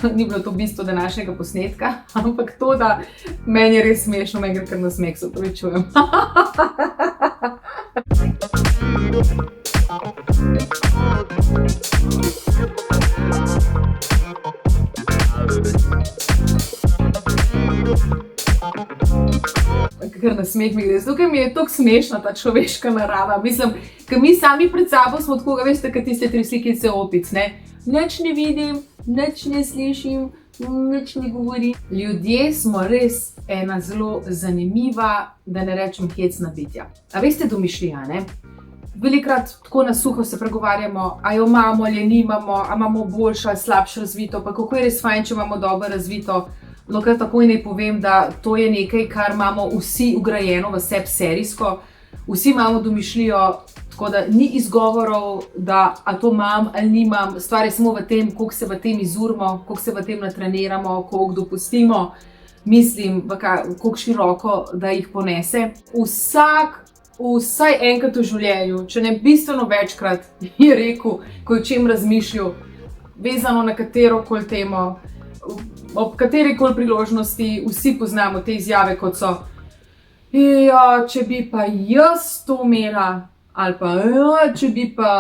ni bilo to bistvo današnjega posnetka, ampak to, da meni je res smešno, meni gre kar na smeh, se opravičujem. Kar na smeh mi gre. Tukaj mi je toliko smešna ta človeška narava. Mislim, ker mi sami pred sabo smo tako, veste, kot tiste 3 slikice opic, ne? Nič ne vidim, nič ne slišim, nič ne govorim. Ljudje smo res ena zelo zanimiva, da ne rečem hecna bitja. A veste domišljija, ne? Velikrat tako na suho se pregovarjamo, a jo imamo ali nimamo, a imamo boljšo ali slabše razvito, pa kako je res fajn, če imamo dobro razvito. No, kar takoj naj povem, da to je nekaj, kar imamo vsi vgrajeno v sebi serijsko. Vsi imamo domišljijo, tako da ni izgovorov, da a to imam ali nimam. Stvar je samo v tem, koliko se v tem izurimo, koliko se v tem natreniramo, koliko dopustimo, mislim, koliko široko, da jih ponese. Vsaj enkrat v življenju, če ne bistveno večkrat, je rekel, ko je o čem razmišljal, vezano na katerokoli temo, ob katerikoli priložnosti, vsi poznamo te izjave, kot so ja, če bi pa jaz to imela, ali pa ja, če bi pa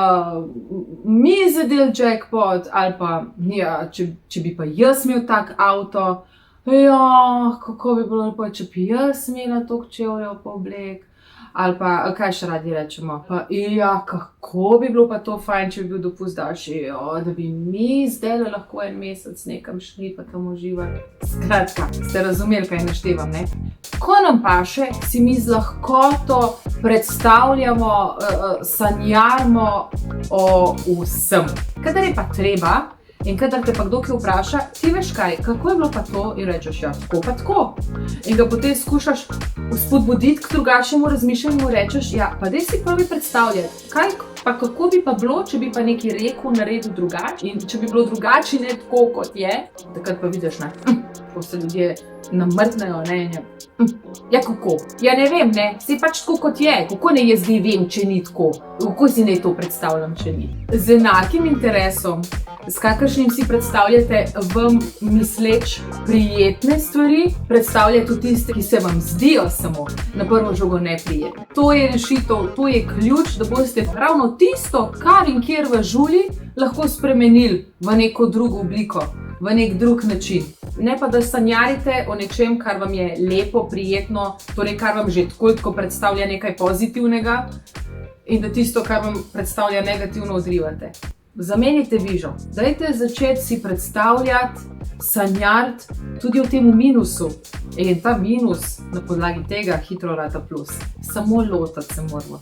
mi zadel jackpot, ali pa ja, če bi pa jaz imel tak avto, ja, kako bi bilo pa, če bi jaz imela toliko čevljev pa oblek. Ali pa, kaj še radi rečemo, pa ja, kako bi bilo pa to fajn, če bi bil dopust daljši, da bi mi zdaj lahko en mesec nekam šli, pa tam uživali. Skratka, ste razumeli, kaj naštevam, ne? Ko nam paše, si mi z lahkoto predstavljamo, sanjarimo o vsem. Kadar je pa treba, in kadar te pa kdo kaj vpraša, ti veš kaj, kako je bilo pa to, in rečeš, ja, tako pa tako. In ga potem skušaš spodbuditi k drugačnemu razmišljanju, rečeš, ja, pa daj si prvi predstavljati, kaj pa kako bi pa bilo, če bi pa nekaj rekel, naredil drugače, in če bi bilo drugače, ne tako, kot je, takrat pa vidiš, ne, ko se ljudje namrtnejo, ne, ja, kako? Ja, ne vem, ne, saj pač tako, kot je, kako ne jaz ne vem, če ni tako, kako si ne to predstavljam, če ni. Z enakim interesom, s kakršnim si predstavljate vam misleč prijetne stvari, predstavljate tudi tiste, ki se vam zdijo samo na prvo žogo neprijetne. To je rešitev, to je ključ, da boste ravno tisto, kar in kjer v žuli, lahko spremenili v neko drugo obliko, v nek drug način. Ne pa, da sanjarite o nečem, kar vam je lepo, prijetno, torej kar vam že tako predstavlja nekaj pozitivnega, in da tisto, kar vam predstavlja negativno, odrivate. Zamenjite vižo. Dajte začeti si predstavljati, sanjariti tudi o tem minusu. In ta minus na podlagi tega hitro rata plus. Samo lotati se moramo.